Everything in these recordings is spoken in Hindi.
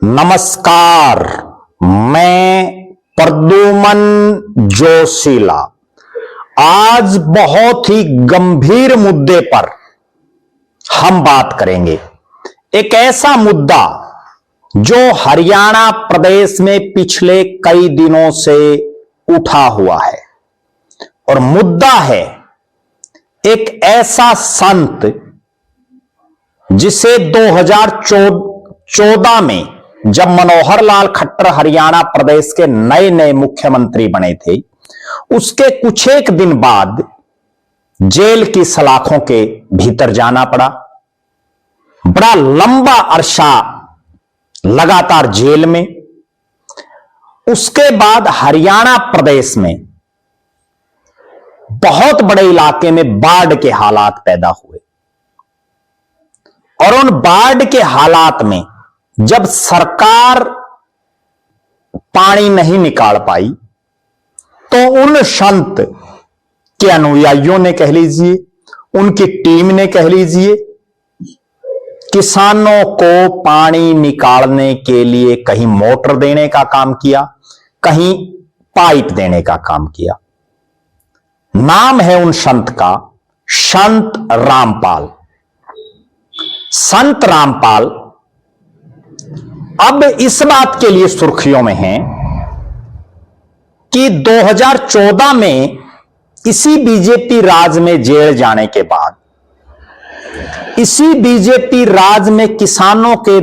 नमस्कार, मैं प्रद्युमन जोशीला आज बहुत ही गंभीर मुद्दे पर हम बात करेंगे। एक ऐसा मुद्दा जो हरियाणा प्रदेश में पिछले कई दिनों से उठा हुआ है और मुद्दा है एक ऐसा संत जिसे 2014 में जब मनोहर लाल खट्टर हरियाणा प्रदेश के नए नए मुख्यमंत्री बने थे, उसके कुछ एक दिन बाद जेल की सलाखों के भीतर जाना पड़ा। बड़ा लंबा अरसा लगातार जेल में। उसके बाद हरियाणा प्रदेश में बहुत बड़े इलाके में बाढ़ के हालात पैदा हुए और उन बाढ़ के हालात में जब सरकार पानी नहीं निकाल पाई तो उन संत के अनुयायियों ने कह लीजिए, उनकी टीम ने कह लीजिए, किसानों को पानी निकालने के लिए कहीं मोटर देने का काम किया, कहीं पाइप देने का काम किया। नाम है उन संत का संत रामपाल। संत रामपाल अब इस बात के लिए सुर्खियों में हैं कि 2014 में इसी बीजेपी राज में जेल जाने के बाद, इसी बीजेपी राज में किसानों के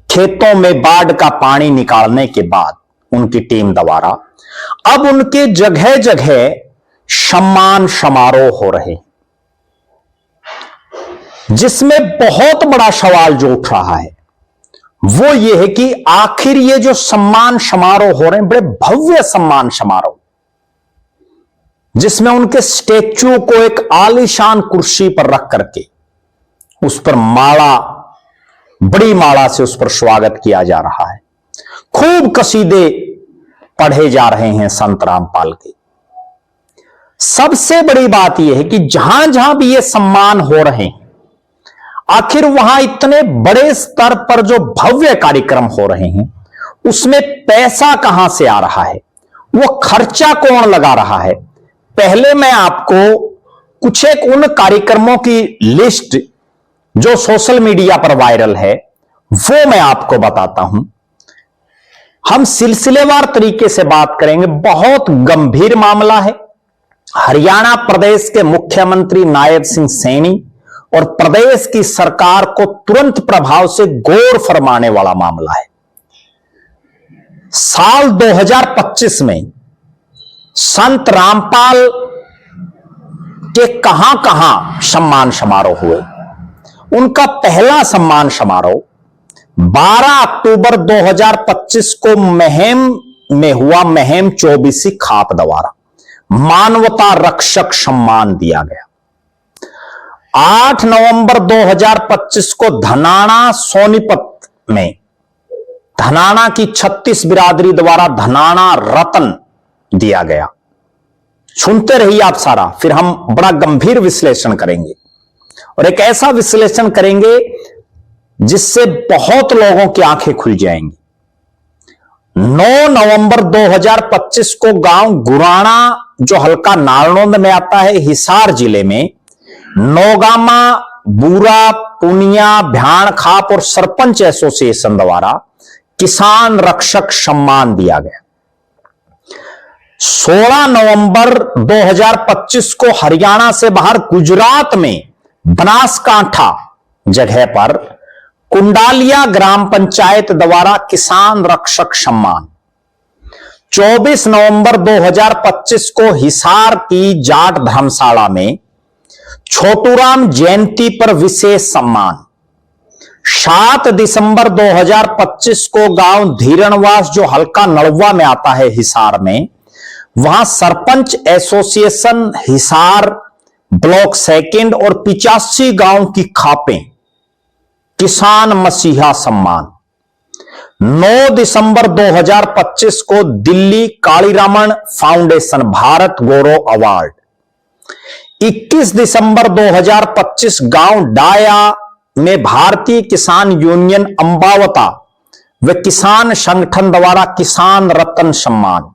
खेतों में बाढ़ का पानी निकालने के बाद उनकी टीम द्वारा अब उनके जगह जगह सम्मान समारोह हो रहे, जिसमें बहुत बड़ा सवाल जो उठ रहा है वो ये है कि आखिर ये जो सम्मान समारोह हो रहे हैं, बड़े भव्य सम्मान समारोह, जिसमें उनके स्टैच्यू को एक आलीशान कुर्सी पर रख करके उस पर माला, बड़ी माला से उस पर स्वागत किया जा रहा है। खूब कसीदे पढ़े जा रहे हैं संत रामपाल के। सबसे बड़ी बात यह है कि जहां जहां भी ये सम्मान हो रहे हैं, आखिर वहां इतने बड़े स्तर पर जो भव्य कार्यक्रम हो रहे हैं उसमें पैसा कहां से आ रहा है, वो खर्चा कौन लगा रहा है। पहले मैं आपको कुछ एक उन कार्यक्रमों की लिस्ट जो सोशल मीडिया पर वायरल है वो मैं आपको बताता हूं। हम सिलसिलेवार तरीके से बात करेंगे। बहुत गंभीर मामला है। हरियाणा प्रदेश के मुख्यमंत्री नायब सिंह सैनी और प्रदेश की सरकार को तुरंत प्रभाव से गौर फरमाने वाला मामला है। साल 2025 में संत रामपाल के कहां कहां सम्मान समारोह हुए। उनका पहला सम्मान समारोह 12 अक्टूबर 2025 को महम में हुआ। महम 24 खाप द्वारा मानवता रक्षक सम्मान दिया गया। 8 नवंबर 2025 को धनाना सोनीपत में धनाना की 36 बिरादरी द्वारा धनाना रत्न दिया गया। सुनते रहिए आप सारा, फिर हम बड़ा गंभीर विश्लेषण करेंगे और एक ऐसा विश्लेषण करेंगे जिससे बहुत लोगों की आंखें खुल जाएंगी। 9 नवंबर 2025 को गांव गुराना, जो हल्का नारनौंद में आता है, हिसार जिले में नौगामा, बूरा, पुनिया, भ्याण खाप और सरपंच एसोसिएशन द्वारा किसान रक्षक सम्मान दिया गया। 16 नवंबर 2025 को हरियाणा से बाहर गुजरात में बनासकांठा जगह पर कुंडालिया ग्राम पंचायत द्वारा किसान रक्षक सम्मान। 24 नवंबर 2025 को हिसार की जाट धर्मशाला में छोटूराम जयंती पर विशेष सम्मान। 7 दिसंबर 2025 को गांव धीरणवास, जो हल्का नलवा में आता है हिसार में, वहां sarpanch association Hisar block second और 85 गांव की खापें किसान मसीहा सम्मान। 9 दिसंबर 2025 को दिल्ली कालीरामन फाउंडेशन भारत गौरव अवार्ड। 21 दिसंबर 2025 गांव डाया में भारतीय किसान यूनियन अंबावता व किसान संगठन द्वारा किसान रत्न सम्मान,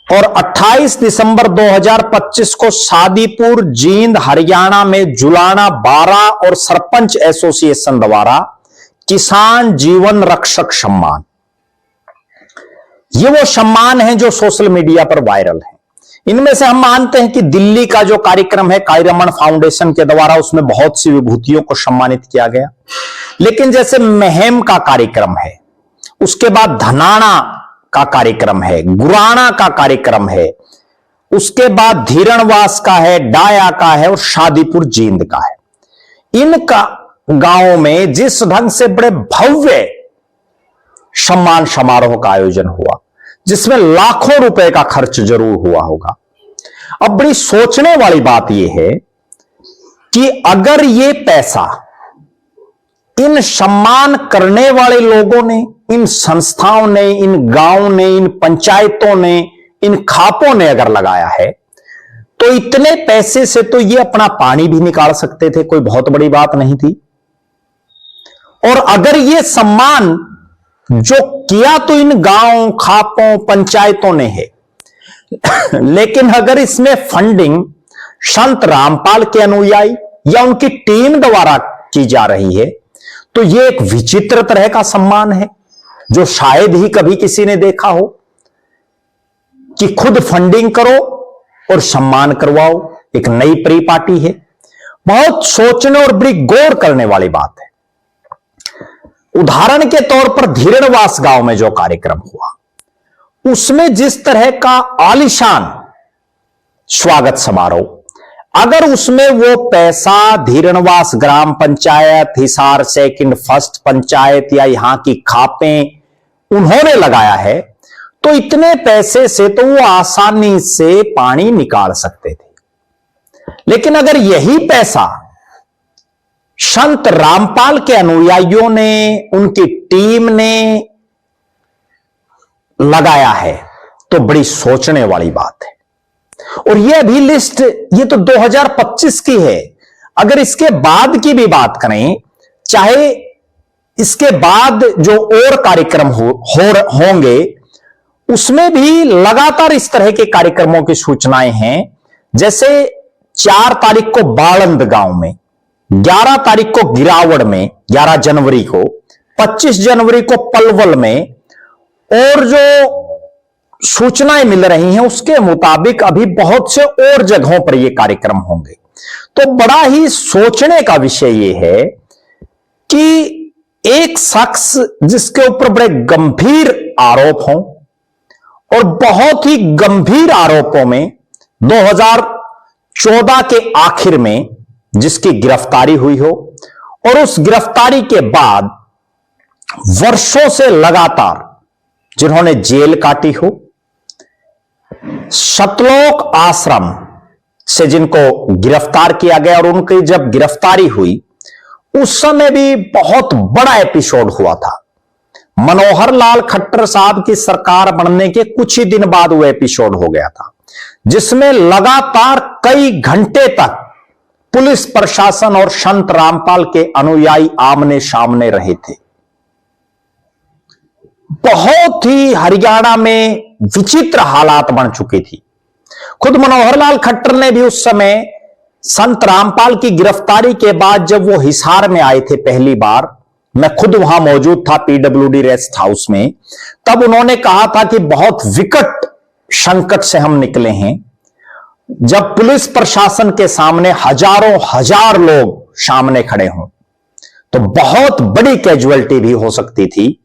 और 28 दिसंबर 2025 को शादीपुर जींद हरियाणा में जुलाना 12 और सरपंच एसोसिएशन द्वारा किसान जीवन रक्षक सम्मान। ये वो सम्मान हैं जो सोशल मीडिया पर वायरल हैं। इनमें से हम मानते हैं कि दिल्ली का जो कार्यक्रम है कायरमन फाउंडेशन के द्वारा, उसमें बहुत सी विभूतियों को सम्मानित किया गया। लेकिन जैसे महम का कार्यक्रम है, उसके बाद धनाना का कार्यक्रम है, गुराना का कार्यक्रम है, उसके बाद धीरणवास का है, डाया का है और शादीपुर जींद का है। इनका गांवों में जिस ढंग से बड़े भव्य सम्मान समारोह का आयोजन हुआ, जिसमें लाखों रुपए का खर्च जरूर हुआ होगा। अब बड़ी सोचने वाली बात यह है कि अगर ये पैसा इन सम्मान करने वाले लोगों ने, इन संस्थाओं ने, इन गांवों ने, इन पंचायतों ने, इन खापों ने अगर लगाया है, तो इतने पैसे से तो ये अपना पानी भी निकाल सकते थे, कोई बहुत बड़ी बात नहीं थी। और अगर ये सम्मान जो किया तो इन गांवों, खापों, पंचायतों ने है, लेकिन अगर इसमें फंडिंग संत रामपाल के अनुयायी या उनकी टीम द्वारा की जा रही है, तो यह एक विचित्र तरह का सम्मान है जो शायद ही कभी किसी ने देखा हो, कि खुद फंडिंग करो और सम्मान करवाओ। एक नई परिपाटी है, बहुत सोचने और बड़ी गौर करने वाली बात है। उदाहरण के तौर पर धीरणवास गांव में जो कार्यक्रम हुआ, उसमें जिस तरह का आलीशान स्वागत समारोह, अगर उसमें वो पैसा धीरणवास ग्राम पंचायत, हिसार सेकंड फर्स्ट पंचायत या यहां की खापें उन्होंने लगाया है, तो इतने पैसे से तो वो आसानी से पानी निकाल सकते थे। लेकिन अगर यही पैसा संत रामपाल के अनुयायियों ने, उनकी टीम ने लगाया है, तो बड़ी सोचने वाली बात है। और ये अभी लिस्ट, ये तो 2025 की है। अगर इसके बाद की भी बात करें, चाहे इसके बाद जो और कार्यक्रम होंगे, उसमें भी लगातार इस तरह के कार्यक्रमों की सूचनाएं हैं। जैसे 4 तारीख को बालंद गांव में, 11 तारीख को गिरावड़ में, 11 जनवरी को, 25 जनवरी को पलवल में, और जो सूचनाएं मिल रही हैं उसके मुताबिक अभी बहुत से और जगहों पर यह कार्यक्रम होंगे। तो बड़ा ही सोचने का विषय यह है कि एक शख्स जिसके ऊपर बड़े गंभीर आरोप हों, और बहुत ही गंभीर आरोपों में 2014 के आखिर में जिसकी गिरफ्तारी हुई हो, और उस गिरफ्तारी के बाद वर्षों से लगातार जिन्होंने जेल काटी हो, सतलोक आश्रम से जिनको गिरफ्तार किया गया, और उनकी जब गिरफ्तारी हुई उस समय भी बहुत बड़ा एपिसोड हुआ था। मनोहर लाल खट्टर साहब की सरकार बनने के कुछ ही दिन बाद वो एपिसोड हो गया था, जिसमें लगातार कई घंटे तक पुलिस प्रशासन और संत रामपाल के अनुयायी आमने सामने रहे थे। बहुत ही हरियाणा में विचित्र हालात बन चुकी थी। खुद मनोहर लाल खट्टर ने भी उस समय संत रामपाल की गिरफ्तारी के बाद जब वो हिसार में आए थे पहली बार, मैं खुद वहां मौजूद था पीडब्ल्यूडी रेस्ट हाउस में, तब उन्होंने कहा था कि बहुत विकट संकट से हम निकले हैं। जब पुलिस प्रशासन के सामने हजारों हजार लोग सामने खड़े हों, तो बहुत बड़ी कैजुअलिटी भी हो सकती थी।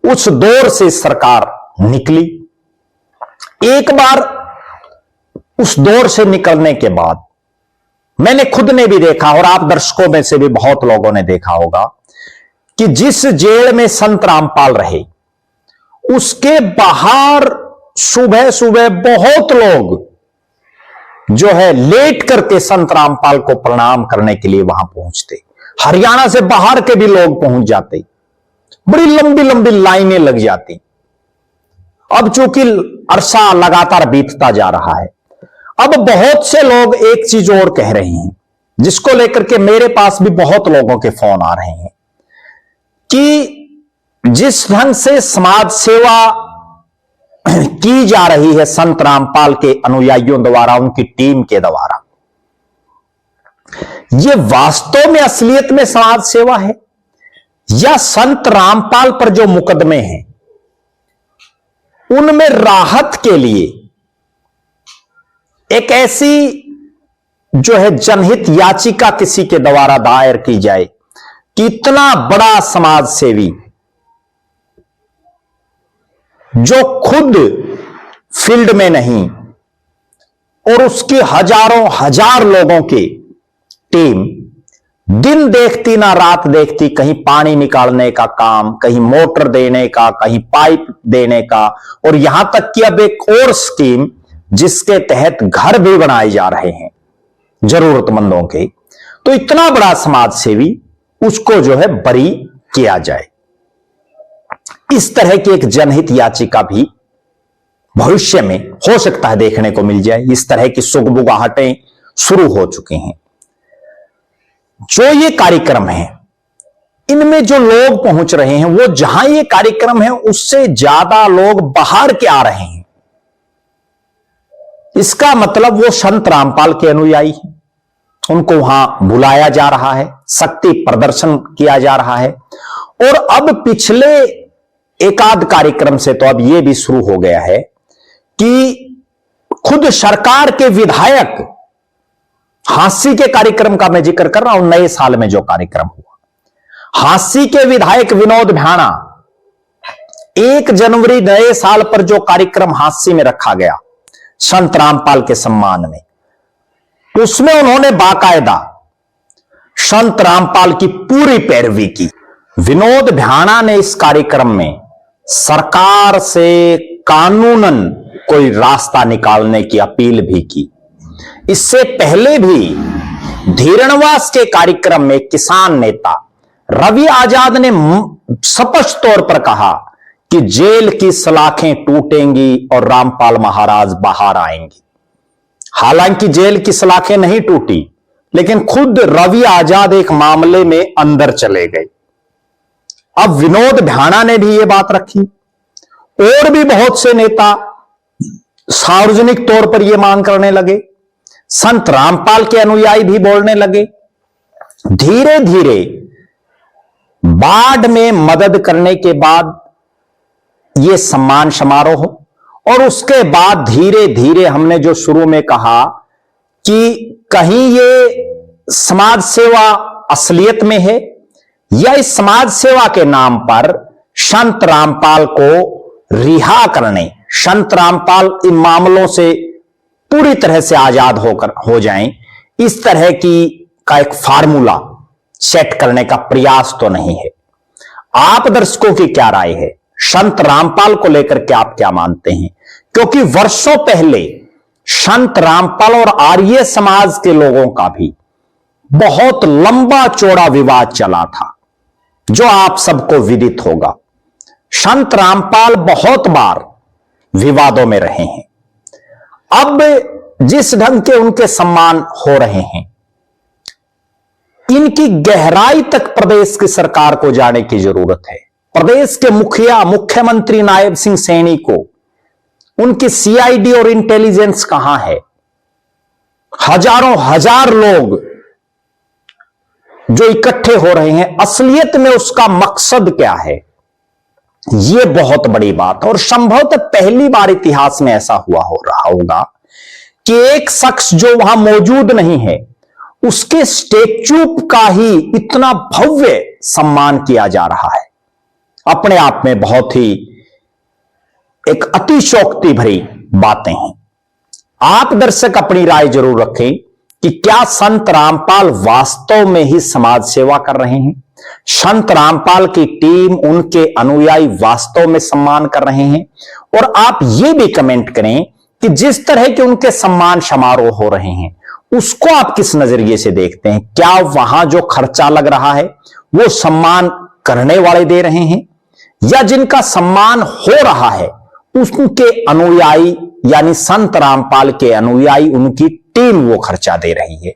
उस दौर से सरकार निकली। एक बार उस दौर से निकलने के बाद मैंने खुद ने भी देखा, और आप दर्शकों में से भी बहुत लोगों ने देखा होगा, कि जिस जेल में संत रामपाल रहे, उसके बाहर सुबह सुबह बहुत लोग जो है लेट करके संत रामपाल को प्रणाम करने के लिए वहां पहुंचते। हरियाणा से बाहर के भी लोग पहुंच जाते, बड़ी लंबी लंबी लाइनें लग जाती। अब चूंकि अरसा लगातार बीतता जा रहा है, अब बहुत से लोग एक चीज और कह रहे हैं जिसको लेकर के मेरे पास भी बहुत लोगों के फोन आ रहे हैं कि जिस ढंग से समाज सेवा की जा रही है संत रामपाल के अनुयायियों द्वारा, उनकी टीम के द्वारा, यह वास्तव में असलियत में समाज सेवा है या संत रामपाल पर जो मुकदमे हैं उनमें राहत के लिए एक ऐसी जो है जनहित याचिका किसी के द्वारा दायर की जाए कि इतना बड़ा समाज सेवी जो खुद फील्ड में नहीं और उसकी हजारों हजार लोगों की टीम दिन देखती ना रात देखती, कहीं पानी निकालने का काम, कहीं मोटर देने का, कहीं पाइप देने का, और यहां तक कि अब एक और स्कीम जिसके तहत घर भी बनाए जा रहे हैं जरूरतमंदों के। तो इतना बड़ा समाज सेवी, उसको जो है बरी किया जाए, इस तरह की एक जनहित याचिका भी भविष्य में हो सकता है देखने को मिल जाए। इस तरह की सुगबुगाहटें शुरू हो चुकी हैं। जो ये कार्यक्रम है, इनमें जो लोग पहुंच रहे हैं, वो जहां ये कार्यक्रम है उससे ज्यादा लोग बाहर के आ रहे हैं। इसका मतलब वो संत रामपाल के अनुयायी हैं, उनको वहां बुलाया जा रहा है, शक्ति प्रदर्शन किया जा रहा है। और अब पिछले एकाध कार्यक्रम से तो अब यह भी शुरू हो गया है कि खुद सरकार के विधायक, हांसी के कार्यक्रम का मैं जिक्र कर रहा हूं, नए साल में जो कार्यक्रम हुआ, हांसी के विधायक विनोद भाना, 1 जनवरी नए साल पर जो कार्यक्रम हांसी में रखा गया संत रामपाल के सम्मान में, उसमें उन्होंने बाकायदा संत रामपाल की पूरी पैरवी की। विनोद भाना ने इस कार्यक्रम में सरकार से कानूनन कोई रास्ता निकालने की अपील भी की। इससे पहले भी धीरणवास के कार्यक्रम में किसान नेता रवि आजाद ने स्पष्ट तौर पर कहा कि जेल की सलाखें टूटेंगी और रामपाल महाराज बाहर आएंगे। हालांकि जेल की सलाखें नहीं टूटी, लेकिन खुद रवि आजाद एक मामले में अंदर चले गए। अब विनोद भाना ने भी यह बात रखी, और भी बहुत से नेता सार्वजनिक तौर पर यह मांग करने लगे, संत रामपाल के अनुयायी भी बोलने लगे। धीरे धीरे बाढ़ में मदद करने के बाद यह सम्मान समारोह, और उसके बाद धीरे धीरे हमने जो शुरू में कहा कि कहीं ये समाज सेवा असलियत में है या इस समाज सेवा के नाम पर संत रामपाल को रिहा करने, संत रामपाल इन मामलों से पूरी तरह से आजाद हो जाएं, इस तरह की का एक फार्मूला सेट करने का प्रयास तो नहीं है। आप दर्शकों की क्या राय है? संत रामपाल को लेकर के आप क्या मानते हैं? क्योंकि वर्षों पहले संत रामपाल और आर्य समाज के लोगों का भी बहुत लंबा चौड़ा विवाद चला था, जो आप सबको विदित होगा। संत रामपाल बहुत बार विवादों में रहे हैं। अब जिस ढंग के उनके सम्मान हो रहे हैं, इनकी गहराई तक प्रदेश की सरकार को जाने की जरूरत है। प्रदेश के मुखिया, मुख्यमंत्री नायब सिंह सैनी को उनकी सीआईडी और इंटेलिजेंस कहां है? हजारों हजार लोग जो इकट्ठे हो रहे हैं, असलियत में उसका मकसद क्या है? यह बहुत बड़ी बात है। और संभवतः पहली बार इतिहास में ऐसा हुआ हो रहा होगा कि एक शख्स जो वहां मौजूद नहीं है, उसके स्टेच्यू का ही इतना भव्य सम्मान किया जा रहा है। अपने आप में बहुत ही एक अतिशयोक्ति भरी बातें हैं। आप दर्शक अपनी राय जरूर रखें कि क्या संत रामपाल वास्तव में ही समाज सेवा कर रहे हैं? संत रामपाल की टीम, उनके अनुयायी वास्तव में सम्मान कर रहे हैं? और आप यह भी कमेंट करें कि जिस तरह के उनके सम्मान समारोह हो रहे हैं, उसको आप किस नजरिए से देखते हैं? क्या वहां जो खर्चा लग रहा है वो सम्मान करने वाले दे रहे हैं, या जिनका सम्मान हो रहा है उसके अनुयायी यानी संत रामपाल के अनुयायी, उनकी टीम वो खर्चा दे रही है?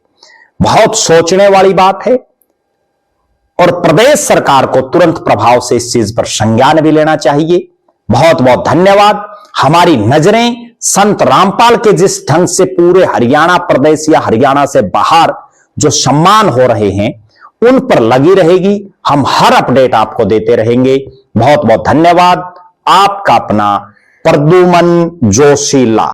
बहुत सोचने वाली बात है और प्रदेश सरकार को तुरंत प्रभाव से इस चीज पर संज्ञान भी लेना चाहिए। बहुत बहुत धन्यवाद। हमारी नजरें संत रामपाल के जिस ढंग से पूरे हरियाणा प्रदेश या हरियाणा से बाहर जो सम्मान हो रहे हैं उन पर लगी रहेगी। हम हर अपडेट आपको देते रहेंगे। बहुत बहुत धन्यवाद। आपका अपना प्रद्युमन जोशीला।